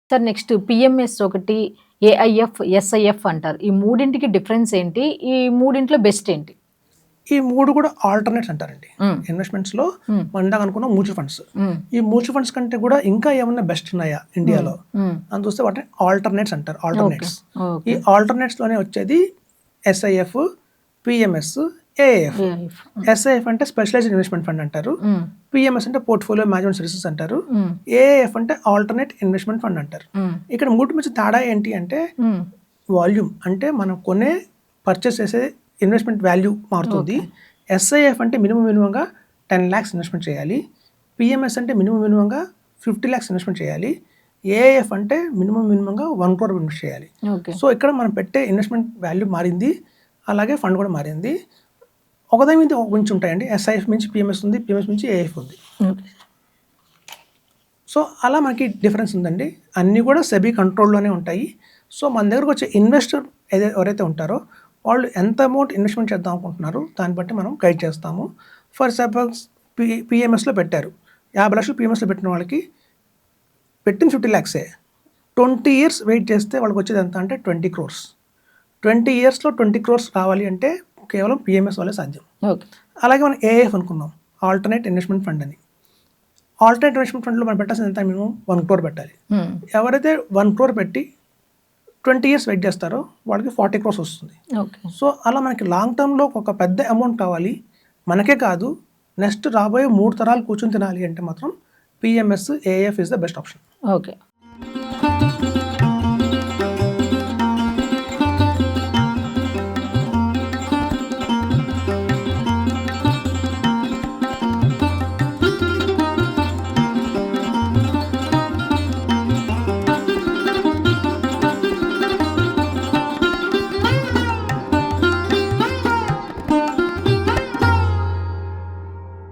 Sir next PMS ఒకటి, AIF, SIF అంటారు. ఈ మూడింటికి డిఫరెన్స్ ఏంటి? ఈ మూడింట్లో బెస్ట్ ఏంటి? ఈ 3 కూడా ఆల్టర్నేట్స్ అంటారండి. హ్మ్. ఇన్వెస్ట్‌మెంట్స్‌లో హ్మ్. మనం ఇందాక అనుకున్నాం మ్యూచువల్ ఫండ్స్. హ్మ్. ఈ మ్యూచువల్ ఫండ్స్ కంటే కూడా ఇంకా ఏమన్నా బెస్ట్ ఉన్నాయా ఇండియాలో హ్మ్. అని చూస్తే వాటిని ఆల్టర్నేట్స్ అంటారు. ఓకే. ఆల్టర్నేట్స్. ఈ ఓకే. ఆల్టర్నేట్స్‌లోనే వచ్చేది SIF, PMS, AIF. AIF. SIF అంటే స్పెషలైజ్డ్ ఇన్వెస్ట్‌మెంట్ ఫండ్ అంటారు. హ్మ్. పిఎంఎస్ అంటే పోర్ట్‌ఫోలియో మేనేజ్‌మెంట్ సర్వీసెస్ అంటారు. హ్మ్. ఏఐఎఫ్ అంటే ఆల్టర్నేట్ ఇన్వెస్ట్‌మెంట్ ఫండ్ అంటారు. హ్మ్. ఇక్కడ మూటి మధ్య తేడా ఏంటి అంటే హ్మ్. వాల్యూమ్ అంటే మనం కొనే పర్చేస్ చేసే ఇన్వెస్ట్మెంట్ వాల్యూ మారుతుంది. ఓకే. ఎస్ఐఎఫ్ అంటే మినిమంగా 10 లాక్స్ ఇన్వెస్ట్మెంట్ చేయాలి. పిఎంఎస్ అంటే మినిమంగా 50 లాక్స్ ఇన్వెస్ట్మెంట్ చేయాలి. ఏఐఎఫ్ అంటే మినిమంగా 1 crore ఇన్వెస్ట్ చేయాలి. ఓకే. సో ఇక్కడ మనం పెట్టే ఇన్వెస్ట్మెంట్ వాల్యూ మారింది. అలాగే ఫండ్ కూడా మారింది. ఒకదాని మీద కొంచెం ఉంటాయండి. ఎస్ఐఎఫ్ నుంచి పిఎంఎస్ ఉంది. పిఎంఎస్ నుంచి ఏఐఎఫ్ ఉంది. ఓకే. సో అలా మనకి డిఫరెన్స్ ఉందండి. అన్నీ కూడా సెబీ కంట్రోల్‌లోనే ఉంటాయి. సో మన దగ్గరకు వచ్చే ఇన్వెస్టర్ ఎవరైతే ఉంటారో వాళ్ళు ఎంత అమౌంట్ ఇన్వెస్ట్‌మెంట్ చేద్దాం అనుకుంటున్నారో దాన్ని బట్టి మనం గైడ్ చేస్తాము. ఫర్ సపోజ్ పిఎంఎస్‌లో పెట్టారు. 50 లక్షలు పిఎంఎస్‌లో పెట్టిన వాళ్ళకి పెట్టింది 50 లాక్సే. 20 ఇయర్స్ వెయిట్ చేస్తే వాళ్ళకి వచ్చేది ఎంత అంటే 20 crores. 20 ఇయర్స్‌లో 20 crores రావాలి అంటే కేవలం పిఎంఎస్ వల్లే సాధ్యం. ఓకే. అలాగే మనం ఏఐఎఫ్ అనుకున్నాం. ఆల్టర్నేట్ ఇన్వెస్ట్మెంట్ ఫండ్ అని. ఆల్టర్నేట్ ఇన్వెస్ట్మెంట్ ఫండ్‌లో మనం పెట్టాల్సింది ఎంత మినిమం 1 crore పెట్టాలి. హ్మ్. ఎవరైతే 1 crore పెట్టి 20 ఇయర్స్ వెయిట్ చేస్తారో వాళ్ళకి 40 crores వస్తుంది. ఓకే. సో అలా మనకి లాంగ్ టర్మ్‌లో ఒక పెద్ద అమౌంట్ కావాలి. మనకే కాదు నెక్స్ట్ రాబోయే 3 తరాలు కూర్చొని తినాలి అంటే మాత్రం PMS, AIF is the best option. Okay.